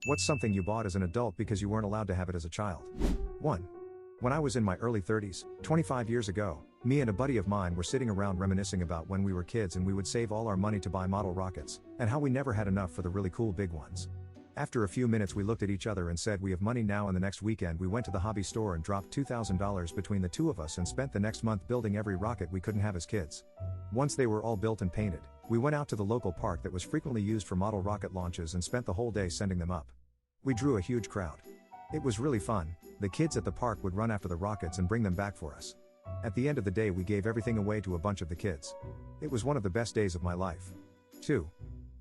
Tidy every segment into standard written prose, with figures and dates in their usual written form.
What's something you bought as an adult because you weren't allowed to have it as a child? 1. When I was in my early 30s, 25 years ago, me and a buddy of mine were sitting around reminiscing about when we were kids and we would save all our money to buy model rockets, and how we never had enough for the really cool big ones. After a few minutes we looked at each other and said we have money now, and the next weekend we went to the hobby store and dropped $2,000 between the two of us and spent the next month building every rocket we couldn't have as kids. Once they were all built and painted, we went out to the local park that was frequently used for model rocket launches and spent the whole day sending them up. We drew a huge crowd. It was really fun. The kids at the park would run after the rockets and bring them back for us. At the end of the day we gave everything away to a bunch of the kids. It was one of the best days of my life. 2.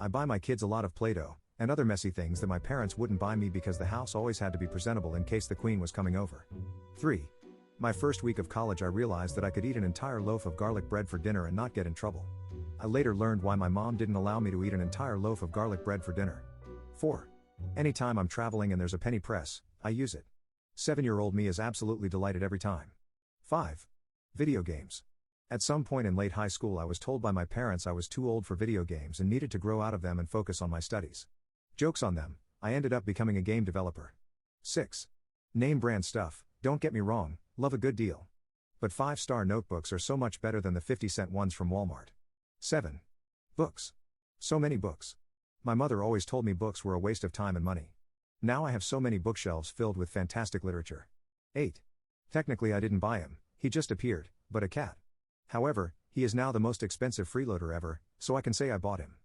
I buy my kids a lot of Play-Doh and other messy things that my parents wouldn't buy me because the house always had to be presentable in case the queen was coming over. 3. My first week of college I realized that I could eat an entire loaf of garlic bread for dinner and not get in trouble. I later learned why my mom didn't allow me to eat an entire loaf of garlic bread for dinner. 4. Anytime I'm traveling and there's a penny press, I use it. 7-year-old me is absolutely delighted every time. 5. Video games. At some point in late high school I was told by my parents I was too old for video games and needed to grow out of them and focus on my studies. Joke's on them, I ended up becoming a game developer. 6. Name brand stuff, don't get me wrong, love a good deal. But 5-star notebooks are so much better than the 50-cent ones from Walmart. 7. Books. So many books. My mother always told me books were a waste of time and money. Now I have so many bookshelves filled with fantastic literature. 8. Technically I didn't buy him, he just appeared, but a cat. However, he is now the most expensive freeloader ever, so I can say I bought him.